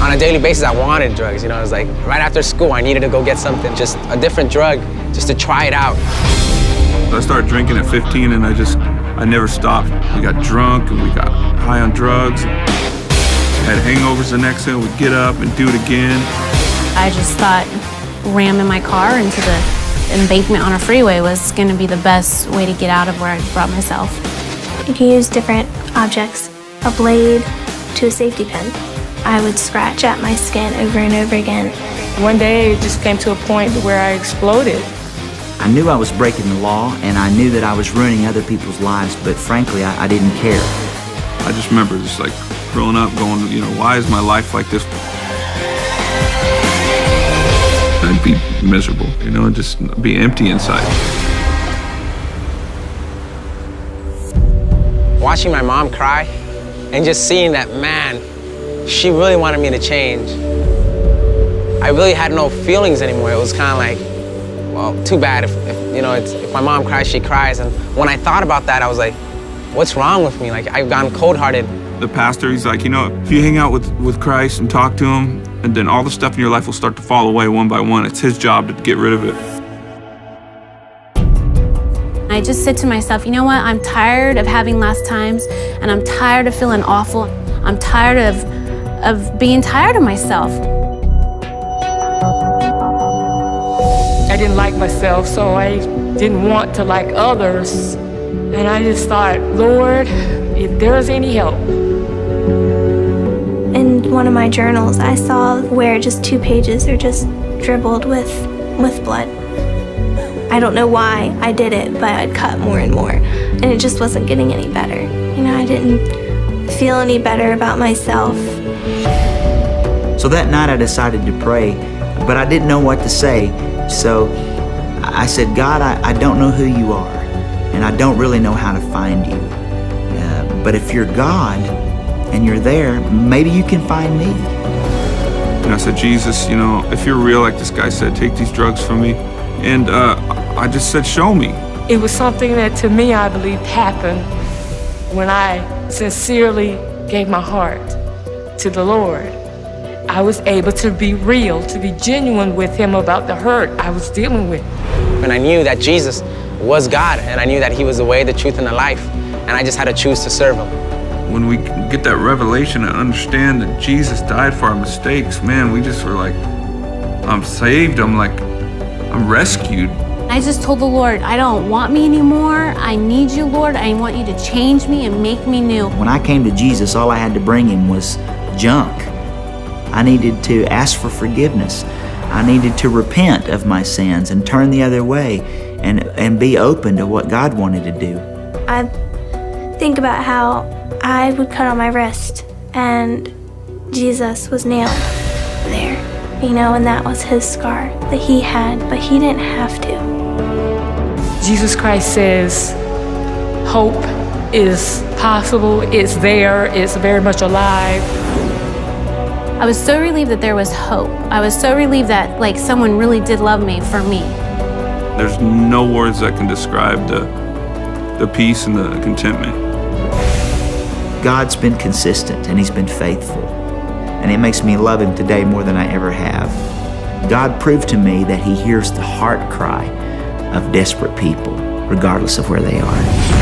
On a daily basis, I wanted drugs. You know, it was like right after school, I needed to go get something, just a different drug, just to try it out. I started drinking at 15, and I never stopped. We got drunk, and we got high on drugs. Had hangovers the next day, we'd get up and do it again. I just thought ramming my car into the embankment on a freeway was going to be the best way to get out of where I brought myself. You can use different objects, a blade to a safety pin. I would scratch at my skin over and over again. One day it just came to a point where I exploded. I knew I was breaking the law, and I knew that I was ruining other people's lives, but frankly, I didn't care. I just remember just like growing up going, you know, why is my life like this? I'd be miserable, you know, just be empty inside. Watching my mom cry and just seeing that, man, she really wanted me to change. I really had no feelings anymore. It was kind of like, well, too bad. If my mom cries, she cries. And when I thought about that, I was like, what's wrong with me? Like, I've gone cold-hearted. The pastor, he's like, you know, if you hang out with Christ and talk to him, and then all the stuff in your life will start to fall away one by one. It's his job to get rid of it. I just said to myself, you know what? I'm tired of having last times, and I'm tired of feeling awful. I'm tired of being tired of myself. I didn't like myself, so I didn't want to like others. And I just thought, Lord, if there's any help. In one of my journals, I saw where just 2 pages are just dribbled with blood. I don't know why I did it, but I'd cut more and more, and it just wasn't getting any better. You know, I didn't feel any better about myself. So that night I decided to pray, but I didn't know what to say. So I said, God, I don't know who you are, and I don't really know how to find you. But if you're God and you're there, maybe you can find me. And I said, Jesus, you know, if you're real, like this guy said, take these drugs from me. And I just said, show me. It was something that, to me, I believe happened when I sincerely gave my heart to the Lord. I was able to be real, to be genuine with him about the hurt I was dealing with. And I knew that Jesus was God, and I knew that he was the way, the truth, and the life, and I just had to choose to serve him. When we get that revelation and understand that Jesus died for our mistakes, man, we just were like, I'm saved, I'm rescued. I just told the Lord, I don't want me anymore. I need you, Lord. I want you to change me and make me new. When I came to Jesus, all I had to bring him was junk. I needed to ask for forgiveness. I needed to repent of my sins and turn the other way and be open to what God wanted to do. I think about how I would cut on my wrist and Jesus was nailed there, you know, and that was his scar that he had, but he didn't have to. Jesus Christ says, hope is possible, it's there, it's very much alive. I was so relieved that there was hope. I was so relieved that, like, someone really did love me for me. There's no words that can describe the peace and the contentment. God's been consistent and he's been faithful. And it makes me love him today more than I ever have. God proved to me that he hears the heart cry of desperate people, regardless of where they are.